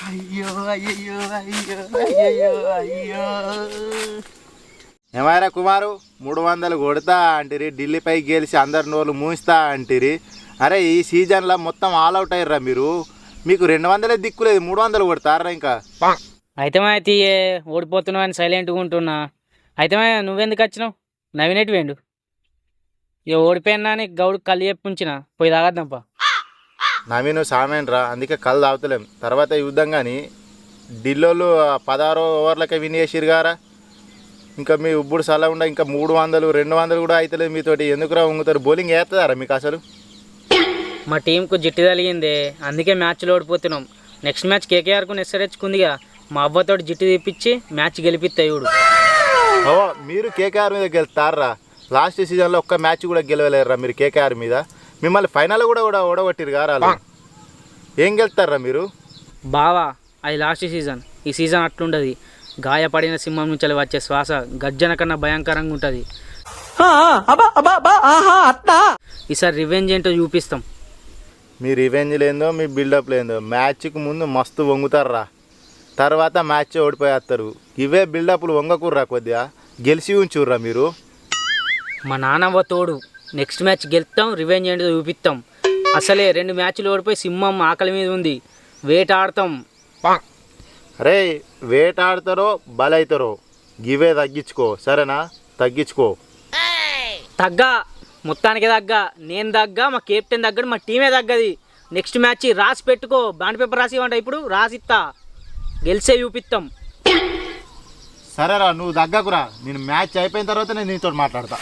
అయ్యో అయ్యో అయ్యో అయ్యో అయ్యో. ఏమైనా కుమారు 300 కొడతా అంటిరి, ఢిల్లీపై గెలిచి అందరి నోళ్ళు మూయిస్తా అంటిరి. అరే ఈ సీజన్లో మొత్తం ఆల్ అవుట్ అయ్యారా మీరు? మీకు 200 దిక్కులేదు, 300 కొడతారా ఇంకా? అయితే అయితే ఓడిపోతున్నావు అని సైలెంట్గా ఉంటున్నా. అయితే నువ్వెందుకు వచ్చినావు? నవ్వినట్టు వేండు. ఇక ఓడిపోయినా అని గౌడు కళ్ళు చెప్పుంచిన పోయి తాగద్దాంపా. నవీను సామేన్ రా, అందుకే కళ్ళు తాగుతలేం. తర్వాత యుద్ధం కానీ ఢిల్లీలో 16 ఓవర్లకే విన్ చేసిరు గారా. ఇంకా మీ ఉబ్బుడు సలా ఉండ ఇంకా 300 200 కూడా అవుతలేదు మీతోటి. ఎందుకురా ఉంగుతారు? బౌలింగ్ వేస్తుందారా మీకు అసలు? మా టీంకు జిట్టు తగిలిందే, అందుకే మ్యాచ్లో ఓడిపోతున్నాం. నెక్స్ట్ మ్యాచ్ కేకేఆర్కు నెసరెచ్చుకుందిగా, మా అవ్వతోటి జిట్టు తెప్పించి మ్యాచ్ గెలిపిస్తాయి చూడు. ఓ మీరు కేకేఆర్ మీద గెలుతారా? లాస్ట్ సీజన్లో ఒక్క మ్యాచ్ కూడా గెలవలేరురా మీరు కేకేఆర్ మీద. మిమ్మల్ని ఫైనల్ కూడా ఓడగొట్టిరు గారా. ఏం గెలుతారా మీరు? బావా అది లాస్ట్ సీజన్, ఈ సీజన్ అట్లుండదు. గాయపడిన సింహం నుంచి వచ్చే శ్వాస గర్జన కన్నా భయంకరంగా ఉంటుంది. ఈసారి రివెంజ్ ఏంటో చూపిస్తాం. మీ రివెంజ్ లేదో మీ బిల్డప్ లేదో మ్యాచ్కి ముందు మస్తు వంగుతారా, తర్వాత మ్యాచ్ ఓడిపోయేస్తారు. ఇవే బిల్డప్లు వంగకూర్రా, కొద్దిగా గెలిచి ఉంచుర్రా మీరు. మా నాన్నవ్వ తోడు, నెక్స్ట్ మ్యాచ్ గెలుస్తాం, రివెంజ్ ఏంటో చూపిస్తాం. అసలే 2 మ్యాచ్లు ఓడిపోయి సింహం ఆకలి మీద ఉంది, వేటాడతాం. అరే వేటాడతారో బలవుతారో గివే తగ్గించుకో, సరేనా? తగ్గించుకో. తగ్గా, మొత్తానికి తగ్గా, నేను తగ్గా, మా కెప్టెన్ తగ్గడు, మా టీమే తగ్గది. నెక్స్ట్ మ్యాచ్ రాసి పెట్టుకో, బాండ్ పేపర్ రాసి ఇవ్వంట. ఇప్పుడు రాసిస్తా, గెలిచే చూపిస్తాం. సరేరా నువ్వు తగ్గకురా, నేను మ్యాచ్ అయిపోయిన తర్వాత నేను నీతో మాట్లాడతా.